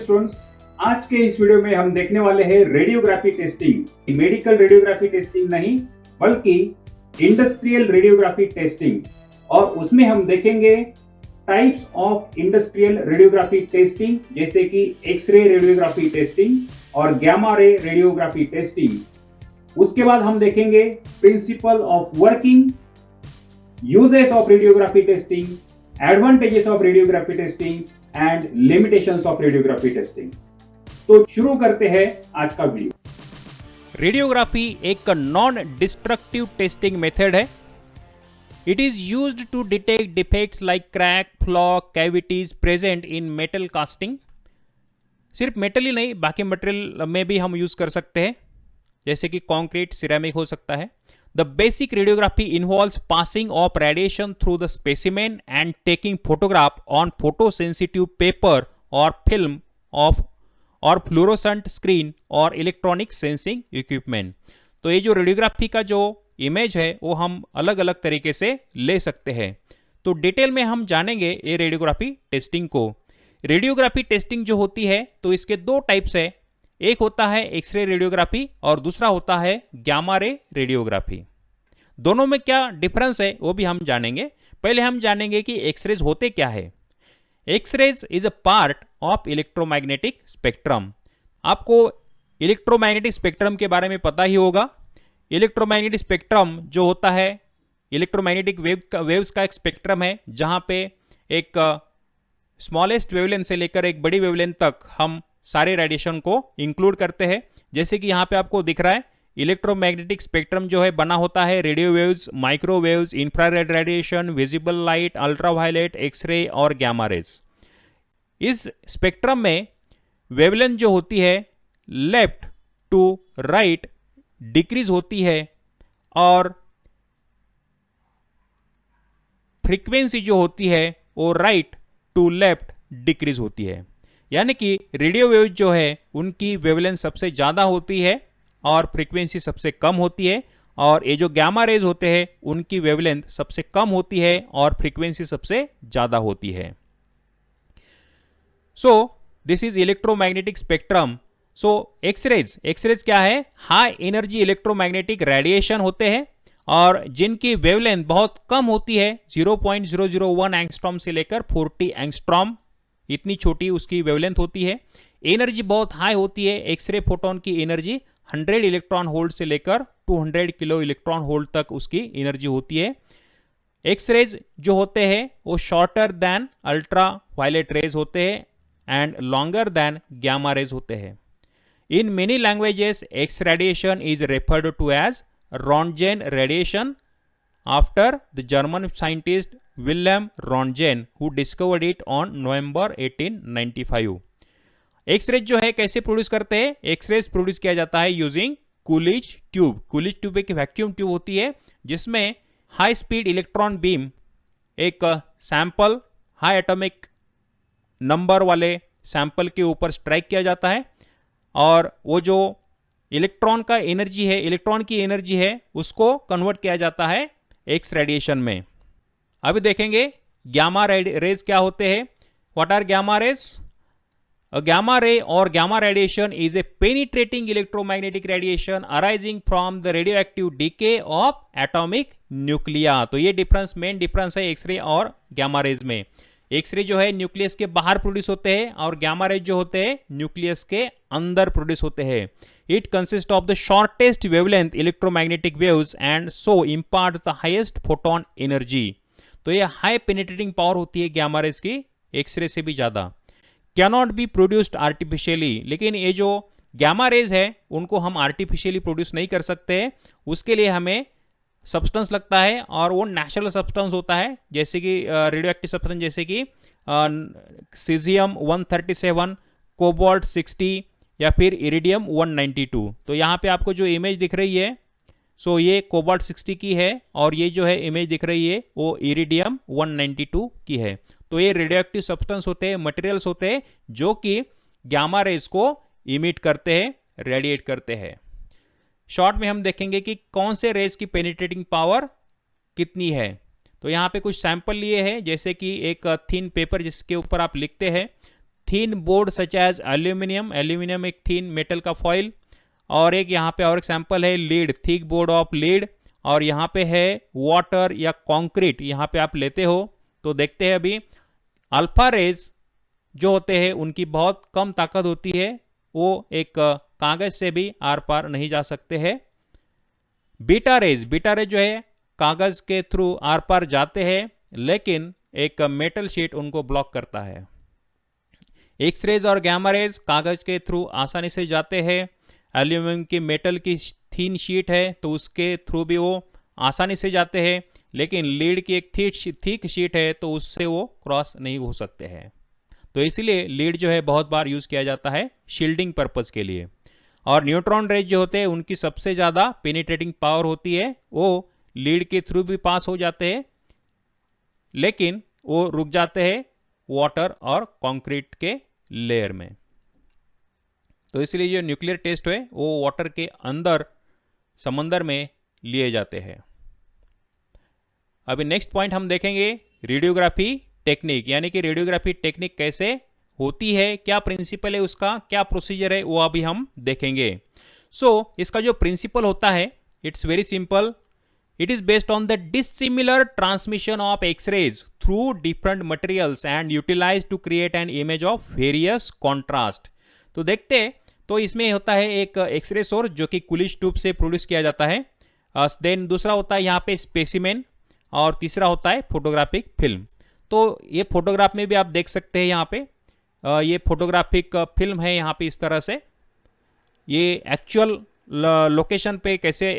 Students, आज के इस वीडियो में हम देखने वाले हैं radiography testing. Medical radiography testing नहीं बल्कि इंडस्ट्रियल रेडियोग्राफी टेस्टिंग, और उसमें हम देखेंगे types of industrial radiography testing जैसे कि एक्सरे रेडियोग्राफी टेस्टिंग और गैमा रे रेडियोग्राफी टेस्टिंग। उसके बाद हम देखेंगे principle of working, uses of radiography testing, advantages of radiography testing and limitations of radiography testing. तो शुरू करते हैं आज का वीडियो। रेडियोग्राफी एक नॉन डिस्ट्रक्टिव टेस्टिंग मेथड है। It is used to detect defects like crack, flaw, cavities present in metal casting. सिर्फ metal ही नहीं, बाकी मटेरियल में भी हम यूज कर सकते हैं, जैसे कि कंक्रीट, सिरेमिक हो सकता है। The basic radiography involves passing of radiation through the specimen and taking photograph on photosensitive paper or film of or fluorescent screen or electronic sensing equipment। तो ये जो रेडियोग्राफी का जो इमेज है वो हम अलग अलग तरीके से ले सकते हैं। तो डिटेल में हम जानेंगे ये रेडियोग्राफी टेस्टिंग को। रेडियोग्राफी टेस्टिंग जो होती है तो इसके दो टाइप्स है, एक होता है एक्सरे रेडियोग्राफी और दूसरा होता है गैमा रे रेडियोग्राफी। दोनों में क्या डिफरेंस है वो भी हम जानेंगे। पहले हम जानेंगे कि एक्सरेज होते क्या है। X rays is a part of electromagnetic spectrum. आपको इलेक्ट्रोमैग्नेटिक स्पेक्ट्रम के बारे में पता ही होगा। इलेक्ट्रोमैग्नेटिक स्पेक्ट्रम जो होता है, इलेक्ट्रोमैग्नेटिक वेव्स का एक स्पेक्ट्रम है, जहां पे एक स्मॉलेस्ट वेवलेंथ से लेकर एक बड़ी वेवलेंथ तक हम सारे रेडिएशन को इंक्लूड करते हैं। जैसे कि यहाँ पे आपको दिख रहा है, इलेक्ट्रोमैग्नेटिक स्पेक्ट्रम जो है बना होता है radio waves, microwaves, infrared radiation, visible light, ultraviolet, X ray और गैमा रेज। इस स्पेक्ट्रम में वेवलेंथ जो होती है लेफ्ट टू राइट डिक्रीज होती है और फ्रीक्वेंसी जो होती है वो राइट टू लेफ्ट डिक्रीज होती है। यानी कि रेडियो वेव जो है उनकी वेवलेंथ सबसे ज्यादा होती है और फ्रीक्वेंसी सबसे कम होती है, और ये जो गैमा रेज होते हैं उनकी वेवलेंथ सबसे कम होती है और फ्रीक्वेंसी सबसे ज्यादा होती है। So this is electromagnetic spectrum. So X rays क्या है? हाई एनर्जी इलेक्ट्रोमैग्नेटिक रेडिएशन होते हैं और जिनकी वेवलेंथ बहुत कम होती है, 0.001 एंगस्ट्रॉम से लेकर 40 एंगस्ट्रॉम, इतनी छोटी उसकी वेवलेंथ होती है। एनर्जी बहुत हाई होती है। एक्सरे फोटोन की एनर्जी 100 इलेक्ट्रॉन वोल्ट से लेकर 200 किलो इलेक्ट्रॉन वोल्ट तक उसकी एनर्जी होती है। एक्सरेज जो होते हैं वो shorter than ultraviolet rays होते हैं and longer than gamma rays होते हैं। In many languages X radiation is referred to as Roentgen radiation after the German scientist William Roentgen who discovered it on November 1895। X rays जो है कैसे produce करते हैं? X-rays produce किया जाता है using Coolidge tube. Coolidge tube एक vacuum tube होती है जिसमें हाई स्पीड इलेक्ट्रॉन बीम एक सैंपल, हाई एटॉमिक नंबर वाले सैंपल के ऊपर स्ट्राइक किया जाता है और वो जो इलेक्ट्रॉन का एनर्जी है, इलेक्ट्रॉन की एनर्जी है, उसको कन्वर्ट किया जाता है एक्स रेडिएशन में। अभी देखेंगे गैमा रेज क्या होते हैं। What are gamma rays? A gamma ray or gamma radiation is a penetrating electromagnetic radiation arising from the radioactive decay of atomic nuclei। तो ये मेन डिफरेंस है एक्सरे और गैमा रेज में। एक्सरे जो है न्यूक्लियस के बाहर प्रोड्यूस होते हैं और गैमा रेज जो होते हैं न्यूक्लियस के अंदर प्रोड्यूस होते हैं। It consist of the shortest wavelength electromagnetic waves and so imparts the highest photon energy. तो ये हाई पेनिट्रेटिंग पावर होती है गैमा रेज की, एक्सरे से भी ज्यादा। कैनॉट बी प्रोड्यूस्ड आर्टिफिशियली, लेकिन ये जो गैमा रेज है उनको हम आर्टिफिशियली प्रोड्यूस नहीं कर सकते। उसके लिए हमें सब्सटेंस लगता है और वो नेचुरल सब्सटेंस होता है, जैसे कि रेडियोएक्टिव सब्सटेंस जैसे कि सीजियम 137, कोबाल्ट 60 या फिर इरिडियम 192। तो यहाँ पे आपको जो इमेज दिख रही है सो ये कोबाल्ट 60 की है और ये जो है इमेज दिख रही है वो इरिडियम 192 की है। तो ये रेडियोएक्टिव सब्सटेंस होते हैं, मटेरियल्स होते हैं जो कि गैमा रेज को इमिट करते हैं, रेडिएट करते हैं। शॉर्ट में हम देखेंगे कि कौन से रेज की पेनिट्रेटिंग पावर कितनी है। तो यहाँ पे कुछ सैंपल लिए हैं, जैसे कि एक थिन पेपर जिसके ऊपर आप लिखते हैं thin board such as aluminium, aluminium एक थीन मेटल का फॉइल, और एक यहाँ पे और एग्जाम्पल है lead, thick board of lead, और यहाँ पे है वाटर या कंक्रीट, यहाँ पे आप लेते हो तो देखते हैं अभी अल्फा रेज जो होते हैं उनकी बहुत कम ताकत होती है, वो एक कागज से भी आर पार नहीं जा सकते हैं। बीटा रेज जो है कागज के थ्रू आर पार जाते हैं, लेकिन एक मेटल शीट उनको ब्लॉक करता है। एक्स रेज और गामा रेज कागज के थ्रू आसानी से जाते हैं, एल्यूमिनियम की मेटल की थीन शीट है तो उसके थ्रू भी वो आसानी से जाते हैं, लेकिन लीड की एक थिक शीट है तो उससे वो क्रॉस नहीं हो सकते हैं। तो इसलिए लीड जो है बहुत बार यूज किया जाता है शील्डिंग पर्पस के लिए। और न्यूट्रॉन रेज जो होते हैं उनकी सबसे ज़्यादा पेनिट्रेटिंग पावर होती है, वो लीड के थ्रू भी पास हो जाते हैं, लेकिन वो रुक जाते हैं वाटर और कंक्रीट के लेयर में। तो इसलिए जो न्यूक्लियर टेस्ट है वो वाटर के अंदर समंदर में लिए जाते हैं। अभी नेक्स्ट पॉइंट हम देखेंगे रेडियोग्राफी टेक्निक, यानी कि रेडियोग्राफी टेक्निक कैसे होती है, क्या प्रिंसिपल है उसका, क्या प्रोसीजर है, वो अभी हम देखेंगे। इसका जो प्रिंसिपल होता है it's very simple. It is based on the dissimilar transmission of X rays through different materials and utilize to create an image of various contrast. तो देखते हैं, तो इसमें होता है एक एक्सरे सोर्स जो कि कुलिश ट्यूब से प्रोड्यूस किया जाता है, देन दूसरा होता है यहाँ पे स्पेसिमेन, और तीसरा होता है फोटोग्राफिक फिल्म। तो ये फोटोग्राफ में भी आप देख सकते हैं यहाँ पे ये फोटोग्राफिक फिल्म है, यहाँ पे इस तरह से ये एक्चुअल लोकेशन पे कैसे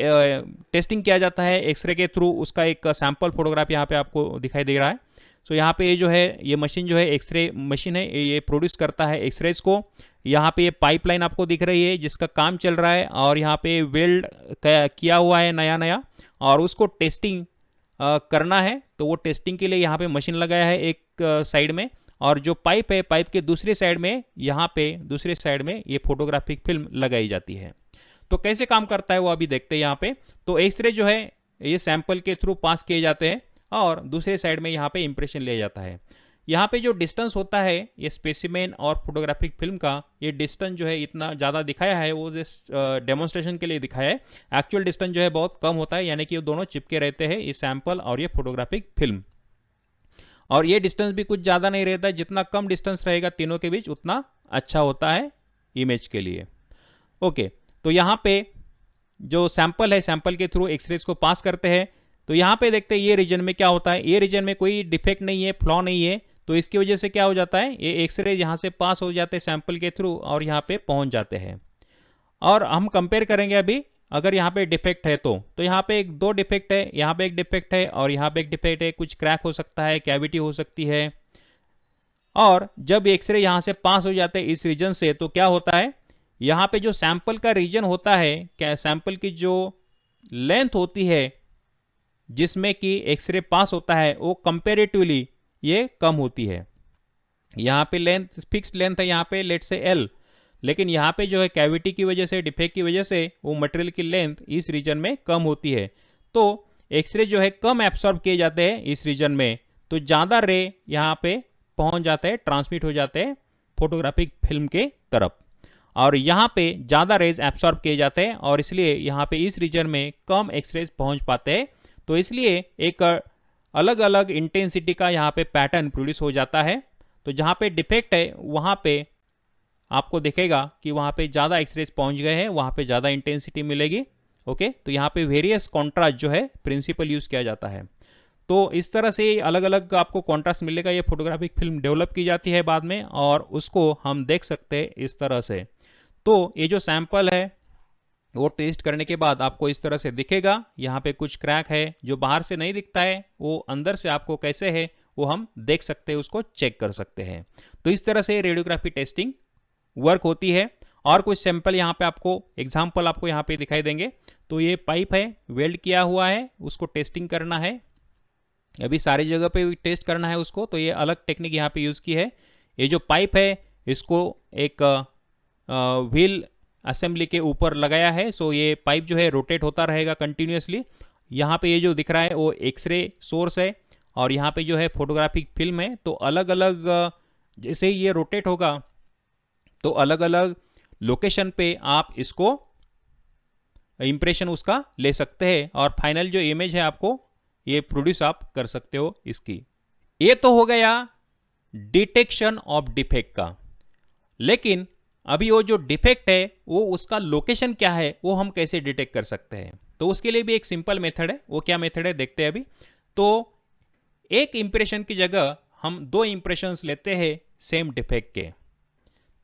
टेस्टिंग किया जाता है एक्सरे के थ्रू, उसका एक सैंपल फोटोग्राफ यहाँ पे आपको दिखाई दे रहा है। यहाँ पे ये जो है ये मशीन जो है एक्सरे मशीन है, ये प्रोड्यूस करता है एक्सरेज को। यहाँ पे ये पाइपलाइन आपको दिख रही है जिसका काम चल रहा है, और यहाँ पे वेल्ड किया हुआ है नया, और उसको टेस्टिंग करना है। तो वो टेस्टिंग के लिए यहाँ पे मशीन लगाया है एक साइड में, और जो पाइप है पाइप के दूसरे साइड में, यहाँ पे दूसरे साइड में ये फोटोग्राफिक फिल्म लगाई जाती है। तो कैसे काम करता है वो अभी देखते हैं यहाँ पे। तो एक्सरे जो है ये सैंपल के थ्रू पास किए जाते हैं, और दूसरे साइड में यहाँ पे इंप्रेशन लिया जाता है। यहाँ पे जो डिस्टेंस होता है ये स्पेसिमेन और फोटोग्राफिक फिल्म का, ये डिस्टेंस जो है इतना ज़्यादा दिखाया है, वो जस्ट डेमोन्स्ट्रेशन के लिए दिखाया है। एक्चुअल डिस्टेंस जो है बहुत कम होता है, यानी कि वो दोनों चिपके रहते हैं, ये सैंपल और ये फोटोग्राफिक फिल्म। और ये डिस्टेंस भी कुछ ज़्यादा नहीं रहता है, जितना कम डिस्टेंस रहेगा तीनों के बीच उतना अच्छा होता है इमेज के लिए। ओके, तो यहाँ पे जो सैंपल है, सैंपल के थ्रू एक्सरेज को पास करते हैं। तो यहाँ पे देखते हैं ये रीजन में क्या होता है, ये रीजन में कोई डिफेक्ट नहीं है, फ्लॉ नहीं है, तो इसकी वजह से क्या हो जाता है, ये एक्सरे यहाँ से पास हो जाते हैं सैंपल के थ्रू और यहाँ पे पहुँच जाते हैं। और हम कंपेयर करेंगे अभी, अगर यहाँ पे डिफेक्ट है तो यहाँ पे एक दो डिफेक्ट है, यहाँ पे एक डिफेक्ट है और यहाँ पे एक डिफेक्ट है, कुछ क्रैक हो सकता है, कैविटी हो सकती है। और जब एक्सरे यहाँ से पास हो जाते हैं इस रीजन से, तो क्या होता है, यहाँ पे जो सैंपल का रीजन होता है, क्या सैंपल की जो लेंथ होती है जिसमें कि एक्सरे पास होता है, वो कंपेरेटिवली ये कम होती है। यहाँ पे लेंथ फिक्स्ड लेंथ है, यहाँ पे लेट से एल, लेकिन यहाँ पे जो है कैविटी की वजह से, डिफेक्ट की वजह से वो मटेरियल की लेंथ इस रीजन में कम होती है। तो एक्सरे जो है कम एब्सॉर्ब किए जाते हैं इस रीजन में, तो ज़्यादा रे यहाँ पे पहुँच जाते हैं, ट्रांसमिट हो जाते हैं फोटोग्राफिक फिल्म के तरफ, और यहाँ पे ज़्यादा रेज एब्सॉर्ब किए जाते हैं, और इसलिए यहाँ पे इस रीजन में कम एक्सरेज पहुँच पाते हैं। तो इसलिए एक अलग अलग इंटेंसिटी का यहाँ पे पैटर्न प्रोड्यूस हो जाता है। तो जहाँ पे डिफेक्ट है वहाँ पे आपको दिखेगा कि वहाँ पे ज़्यादा एक्सरेज पहुँच गए हैं, वहाँ पे ज़्यादा इंटेंसिटी मिलेगी। ओके, तो यहाँ पे वेरियस कॉन्ट्रास्ट जो है प्रिंसिपल यूज़ किया जाता है। तो इस तरह से अलग अलग आपको कॉन्ट्रास्ट मिलेगा। ये फोटोग्राफिक फिल्म डेवलप की जाती है बाद में, और उसको हम देख सकते हैं इस तरह से। तो ये जो सैंपल है वो टेस्ट करने के बाद आपको इस तरह से दिखेगा। यहाँ पे कुछ क्रैक है जो बाहर से नहीं दिखता है, वो अंदर से आपको कैसे है वो हम देख सकते हैं, उसको चेक कर सकते हैं। तो इस तरह से रेडियोग्राफी टेस्टिंग वर्क होती है। और कुछ सैंपल यहाँ पे आपको एग्जाम्पल आपको यहाँ पे दिखाई देंगे। तो ये पाइप है, वेल्ड किया हुआ है, उसको टेस्टिंग करना है, अभी सारी जगह पे टेस्ट करना है उसको। तो ये अलग टेक्निक यहाँ पे यूज़ की है। ये जो पाइप है इसको एक व्हील असेंबली के ऊपर लगाया है। सो ये पाइप जो है रोटेट होता रहेगा कंटिन्यूसली। यहाँ पे ये जो दिख रहा है वो एक्सरे सोर्स है, और यहाँ पे जो है फोटोग्राफिक फिल्म है। तो अलग अलग जैसे ही ये रोटेट होगा तो अलग अलग लोकेशन पे आप इसको इंप्रेशन उसका ले सकते हैं और फाइनल जो इमेज है आपको ये प्रोड्यूस आप कर सकते हो इसकी। ये तो हो गया डिटेक्शन ऑफ डिफेक्ट का। लेकिन अभी वो जो डिफेक्ट है वो उसका लोकेशन क्या है वो हम कैसे डिटेक्ट कर सकते हैं, तो उसके लिए भी एक सिंपल मेथड है। वो क्या मेथड है देखते हैं अभी। तो एक इंप्रेशन की जगह हम दो इंप्रेशंस लेते हैं सेम डिफेक्ट के,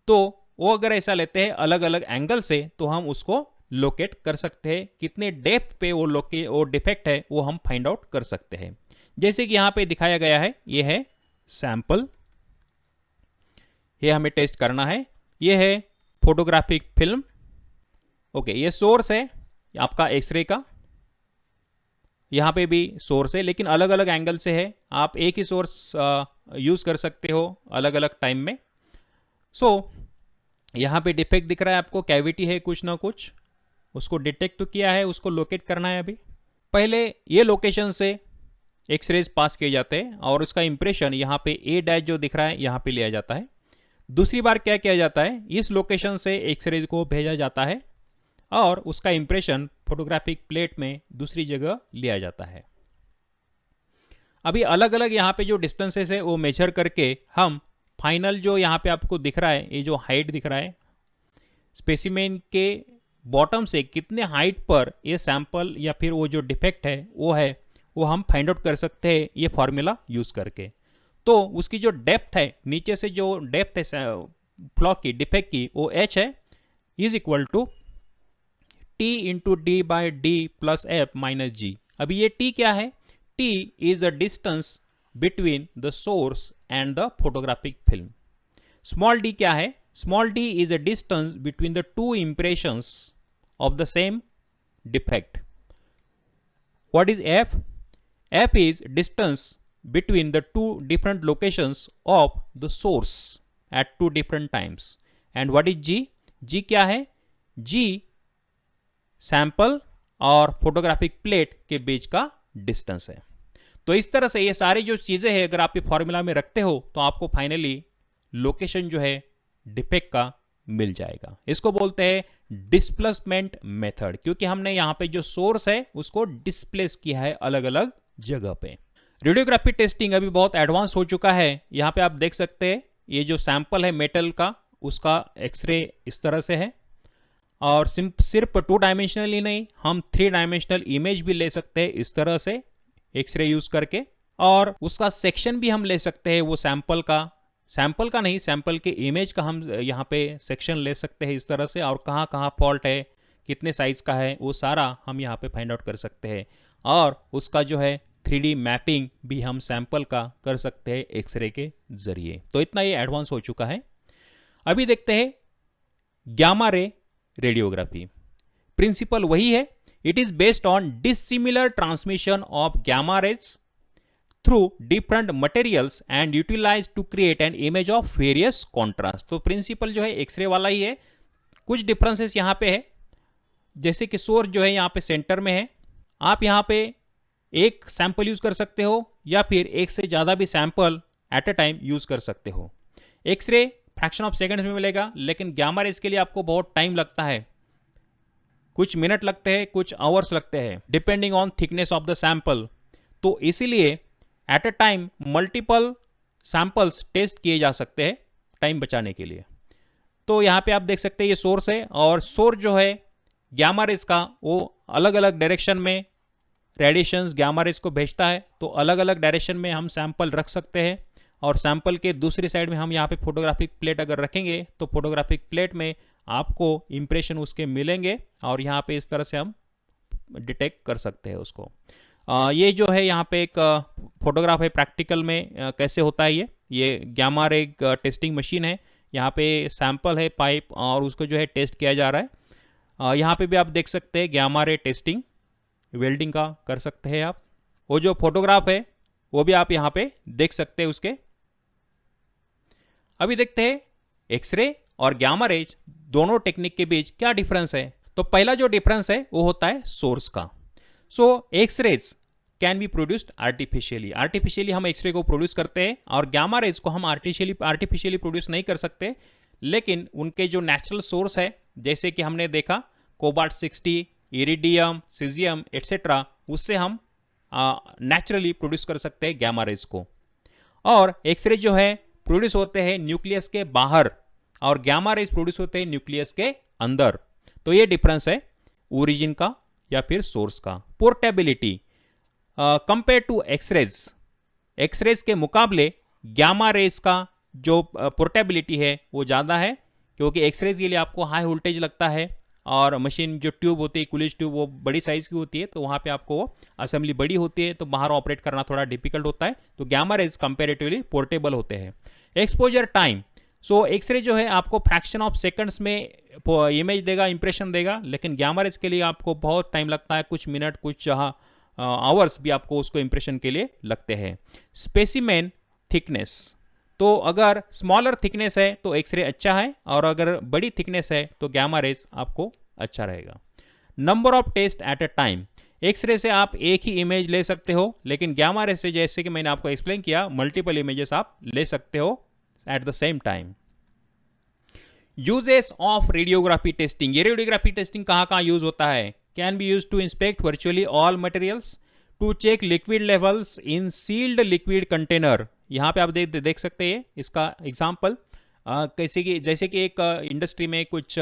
तो वो अगर ऐसा लेते हैं अलग अलग एंगल से तो हम उसको लोकेट कर सकते हैं। कितने डेप्थ पे वो डिफेक्ट है वो हम फाइंड आउट कर सकते हैं। जैसे कि यहां पे दिखाया गया है, ये है सैंपल, ये हमें टेस्ट करना है। ये है फोटोग्राफिक फिल्म, ओके। ये सोर्स है आपका एक्सरे का, यहां पे भी सोर्स है लेकिन अलग अलग एंगल से है। आप एक ही सोर्स यूज कर सकते हो अलग अलग टाइम में। यहां पे डिफेक्ट दिख रहा है आपको, कैविटी है कुछ ना कुछ, उसको डिटेक्ट तो किया है, उसको लोकेट करना है। अभी पहले ये लोकेशन से एक्सरेज पास किए जाते हैं और उसका इंप्रेशन यहाँ पे ए डैश जो दिख रहा है यहाँ पे लिया जाता है। दूसरी बार क्या किया जाता है, इस लोकेशन से एक्सरेज को भेजा जाता है और उसका इंप्रेशन फोटोग्राफिक प्लेट में दूसरी जगह लिया जाता है। अभी अलग अलग यहाँ पे जो डिस्टेंसेस है वो मेजर करके हम फाइनल जो यहाँ पे आपको दिख रहा है, ये जो हाइट दिख रहा है स्पेसिमेन के बॉटम से कितने हाइट पर ये सैंपल या फिर वो जो डिफेक्ट है वो हम फाइंड आउट कर सकते हैं ये फॉर्मूला यूज करके। तो उसकी जो डेप्थ है, नीचे से जो डेप्थ है फ्लॉक की डिफेक्ट की, वो h है is equal to t into D by D plus F minus G. अभी ये t क्या है, t is a distance between the source and the photographic film. Small d क्या है, small d is a distance between the two impressions of the same defect. What is f? f is distance between the two different locations of the source at two different times. And what is g? g क्या है, g sample और photographic plate के बीच का distance है। तो इस तरह से ये सारी जो चीजें हैं अगर आप ये फॉर्मूला में रखते हो तो आपको फाइनली लोकेशन जो है डिफेक्ट का मिल जाएगा। इसको बोलते हैं डिस्प्लेसमेंट मेथड, क्योंकि हमने यहां पे जो सोर्स है उसको डिस्प्लेस किया है अलग अलग जगह पे। रेडियोग्राफी टेस्टिंग अभी बहुत एडवांस हो चुका है। यहां पे आप देख सकते हैं ये जो सैंपल है मेटल का, उसका एक्सरे इस तरह से है और सिर्फ 2 डायमेंशनल ही नहीं, हम 3 डायमेंशनल इमेज भी ले सकते हैं इस तरह से एक्सरे यूज करके। और उसका सेक्शन भी हम ले सकते हैं, वो सैंपल का नहीं, सैंपल के इमेज का हम यहाँ पे सेक्शन ले सकते हैं इस तरह से, और कहाँ कहाँ फॉल्ट है, कितने साइज का है, वो सारा हम यहाँ पे फाइंड आउट कर सकते हैं। और उसका जो है 3D मैपिंग भी हम सैंपल का कर सकते हैं एक्सरे के जरिए। तो इतना ये एडवांस हो चुका है। अभी देखते हैं गामा रे रेडियोग्राफी। प्रिंसिपल वही है, it is based on dissimilar transmission of gamma rays through different materials and utilized to create an image of various contrast। तो प्रिंसिपल जो है एक्सरे वाला ही है, कुछ डिफरेंसेस यहाँ पे है। जैसे कि सोर्स जो है यहाँ पे सेंटर में है, आप यहाँ पे एक सैंपल यूज कर सकते हो या फिर एक से ज्यादा भी sample at a time use कर सकते हो। एक्सरे फ्रैक्शन ऑफ सेकंड्स में मिलेगा, लेकिन गामा रेज के लिए आपको बहुत टाइम लगता है, कुछ मिनट लगते हैं, कुछ आवर्स लगते हैं, depending on thickness of the sample. तो इसीलिए at a time multiple samples test किए जा सकते हैं टाइम बचाने के लिए। तो यहाँ पे आप देख सकते हैं ये सोर्स है, और सोर्स जो है गामा रेज का वो अलग अलग डायरेक्शन में रेडिएशंस गामा रेज को भेजता है। तो अलग अलग डायरेक्शन में हम सैंपल रख सकते हैं, और सैंपल के दूसरी साइड में हम यहाँ पे फोटोग्राफिक प्लेट अगर रखेंगे तो फोटोग्राफिक प्लेट में आपको इंप्रेशन उसके मिलेंगे, और यहाँ पे इस तरह से हम डिटेक्ट कर सकते हैं उसको। ये जो है यहाँ पे एक फोटोग्राफ है प्रैक्टिकल में कैसे होता है ये गामा रे टेस्टिंग मशीन है। यहाँ पे सैंपल है पाइप, और उसको जो है टेस्ट किया जा रहा है। यहाँ पे भी आप देख सकते हैं गामा रे टेस्टिंग वेल्डिंग का कर सकते हैं आप। वो जो फोटोग्राफ है वो भी आप यहाँ पे देख सकते हैं उसके। अभी देखते हैं एक्सरे और गामा रेज दोनों टेक्निक के बीच क्या डिफरेंस है। तो पहला जो डिफरेंस है वो होता है सोर्स का। X raise can be produced artificially. Artificially हम एक्सरे को प्रोड्यूस करते हैं और गामा रेज को हम आर्टिफिशियली प्रोड्यूस नहीं कर सकते, लेकिन उनके जो नेचुरल सोर्स है, जैसे कि हमने देखा कोबाल्ट 60, इरिडियम, सीजियम एटसेट्रा, उससे हम नेचुरली प्रोड्यूस कर सकते हैं गामा रेज को। और एक्सरे जो है प्रोड्यूस होते हैं न्यूक्लियस के बाहर और गामा रेज प्रोड्यूस होते हैं न्यूक्लियस के अंदर। तो ये डिफरेंस है ओरिजिन का या फिर सोर्स का। Portability compare to X rays, X rays के मुकाबले गामा रेज का जो पोर्टेबिलिटी है वो ज़्यादा है, क्योंकि एक्सरेज के लिए आपको हाई वोल्टेज लगता है और मशीन जो ट्यूब होती है, कूलिज ट्यूब, वो बड़ी साइज़ की होती है, तो वहाँ पे आपको वो असेंबली बड़ी होती है, तो बाहर ऑपरेट करना थोड़ा डिफिकल्ट होता है। तो गामा रेज कंपेरेटिवली पोर्टेबल होते हैं। एक्सपोजर टाइम, सो एक्सरे जो है आपको फ्रैक्शन ऑफ सेकंड्स में इमेज देगा, इंप्रेशन देगा, लेकिन गामा रेज के लिए आपको बहुत टाइम लगता है, कुछ मिनट, कुछ आवर्स भी आपको उसको इंप्रेशन के लिए लगते हैं। स्पेसिमेन थिकनेस, तो अगर स्मॉलर थिकनेस है तो एक्सरे अच्छा है, और अगर बड़ी थिकनेस है तो गामा रेज आपको अच्छा रहेगा। Number of test at a time, X ray से आप एक ही इमेज ले सकते हो, लेकिन गामा रेज से, जैसे कि मैंने आपको एक्सप्लेन किया, मल्टीपल इमेजेस आप ले सकते हो at the same time. Uses of radiography testing, ये रेडियोग्राफी टेस्टिंग कहाँ यूज होता है? Can be use to inspect virtually all materials, to check liquid levels in sealed liquid container. यहाँ पे आप देख सकते हैं इसका एग्जाम्पल, जैसे कि एक इंडस्ट्री में कुछ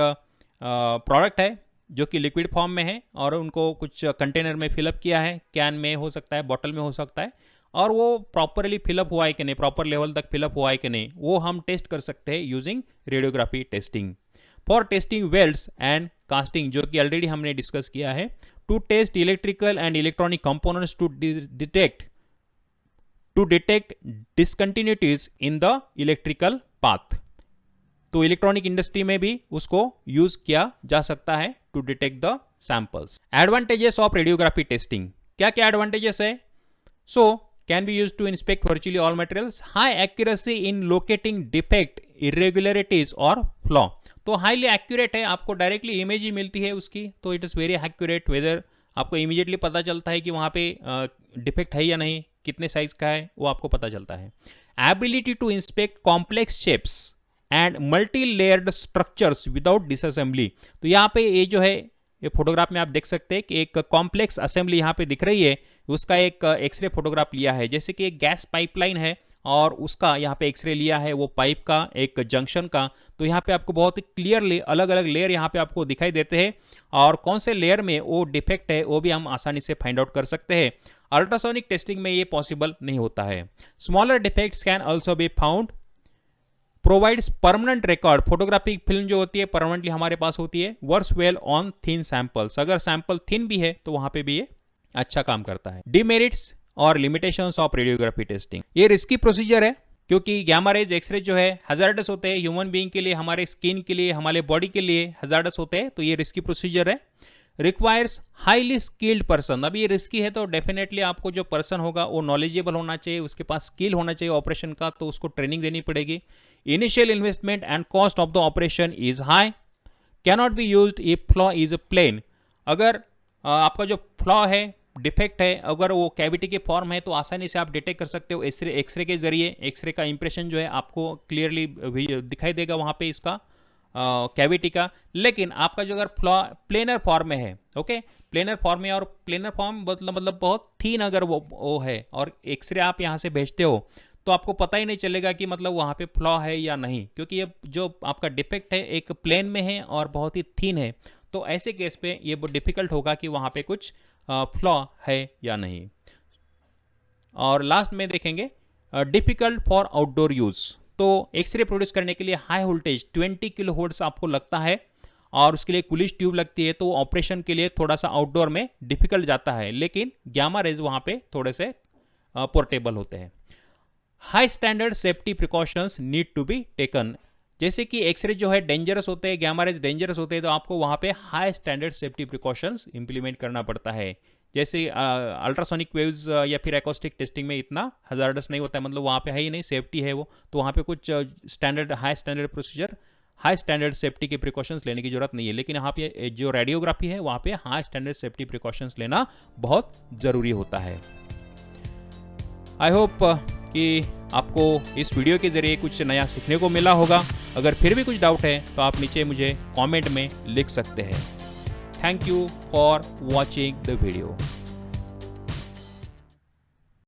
प्रोडक्ट है जो कि लिक्विड फॉर्म में है और उनको कुछ कंटेनर में फिलअप किया है, कैन में हो सकता है, बॉटल में हो सकता है, और वो प्रॉपरली फिलअप हुआ है कि नहीं, प्रॉपर लेवल तक फिलअप हुआ है कि नहीं, वो हम टेस्ट कर सकते हैं using radiography testing. For testing welds and casting, जो कि ऑलरेडी हमने डिस्कस किया है, to test electrical and electronic components to detect discontinuities in the electrical path. तो इलेक्ट्रॉनिक इंडस्ट्री में भी उसको यूज किया जा सकता है to detect the samples. Advantages of radiography testing, क्या क्या एडवांटेजेस है? So can be use to inspect virtually all materials, high accuracy in locating defect, irregularities और फ्लॉ। तो हाईली एक्यूरेट है, आपको डायरेक्टली इमेज ही मिलती है उसकी, तो it is very accurate, whether आपको इमीडिएटली पता चलता है कि वहाँ पे डिफेक्ट है या नहीं, कितने साइज का है, वो आपको पता चलता है। Ability to inspect complex shapes and multi layered structures without disassembly, तो यहाँ पे ये जो है, ये फोटोग्राफ में आप देख सकते हैं कि एक कॉम्प्लेक्स असेंबली यहाँ पे दिख रही है, उसका एक एक्सरे फोटोग्राफ लिया है। जैसे कि एक गैस पाइपलाइन है और उसका यहाँ पे एक्सरे लिया है, वो पाइप का, एक जंक्शन का, तो यहाँ पे आपको बहुत ही क्लियरली अलग अलग लेयर यहाँ पे आपको दिखाई देते हैं, और कौन से लेयर में वो डिफेक्ट है वो भी हम आसानी से फाइंड आउट कर सकते हैं। अल्ट्रासोनिक टेस्टिंग में ये पॉसिबल नहीं होता है। Smaller defects can also be found, provides permanent record, photographic film जो होती है परमानेंटली हमारे पास होती है, works well on thin samples, अगर सैंपल थिन भी है तो वहां पे भी ये अच्छा काम करता है। डिमेरिट्स और लिमिटेशंस ऑफ रेडियोग्राफी टेस्टिंग, ये रिस्की प्रोसीजर है, क्योंकि गामा रेज एक्सरे जो है हजार्डस होते हैं, ह्यूमन बीइंग के लिए, हमारे स्किन के लिए, हमारे बॉडी के लिए हजार्डस होते हैं, तो ये रिस्की प्रोसीजर है। रिक्वायर्स हाईली स्किल्ड पर्सन, अब ये रिस्की है तो डेफिनेटली आपको जो पर्सन होगा वो नॉलेजेबल होना चाहिए, उसके पास स्किल होना चाहिए ऑपरेशन का, तो उसको ट्रेनिंग देनी पड़ेगी। Initial investment and cost of the operation is high, cannot be used if flaw is a plane, अगर आपका जो फ्लॉ है, डिफेक्ट है, अगर वो कैविटी के फॉर्म है तो आसानी से आप डिटेक्ट कर सकते हो एक्सरे के जरिए। एक्सरे का इंप्रेशन जो है आपको क्लियरली दिखाई देगा वहाँ पे इसका कैविटी का। लेकिन आपका जो अगर फ्लॉ प्लेनर फॉर्म में है, ओके, प्लेनर फॉर्म में, और प्लेनर फॉर्म मतलब बहुत थीन अगर वो है, और एक्सरे आप यहाँ से भेजते हो तो आपको पता ही नहीं चलेगा कि मतलब वहाँ पे फ्लॉ है या नहीं, क्योंकि ये जो आपका डिफेक्ट है एक प्लेन में है और बहुत ही थीन है, तो ऐसे केस पे ये बहुत डिफिकल्ट होगा कि वहाँ पे कुछ फ्लॉ है या नहीं। और लास्ट में देखेंगे डिफिकल्ट फॉर आउटडोर यूज, तो एक्सरे प्रोड्यूस करने के लिए हाई वोल्टेज 20 किलोवोल्ट्स आपको लगता है, और उसके लिए कूलिज ट्यूब लगती है, तो ऑपरेशन के लिए थोड़ा सा आउटडोर में डिफिकल्ट जाता है, लेकिन गामा रेज वहाँ पे थोड़े से पोर्टेबल होते हैं। High standard safety precautions need to be taken, जैसे कि एक्सरे जो है डेंजरस होते हैं, गामा रेज डेंजरस होते हैं, तो आपको वहाँ पे high standard safety precautions implement करना पड़ता है। जैसे अल्ट्रासोनिक वेव्स या फिर एकॉस्टिक टेस्टिंग में इतना हजार्डस नहीं होता है, मतलब वहाँ पे है ही नहीं, सेफ्टी है वो, तो वहाँ पे कुछ standard high standard procedure, high standard safety के प्रिकॉशंस लेने की जरूरत नहीं है। लेकिन यहाँ पे जो रेडियोग्राफी है वहाँ पे हाई स्टैंडर्ड सेफ्टी प्रिकॉशंस लेना बहुत ज़रूरी होता है। आई होप कि आपको इस वीडियो के ज़रिए कुछ नया सीखने को मिला होगा। अगर फिर भी कुछ डाउट है तो आप नीचे मुझे कमेंट में लिख सकते हैं। Thank you for watching the video.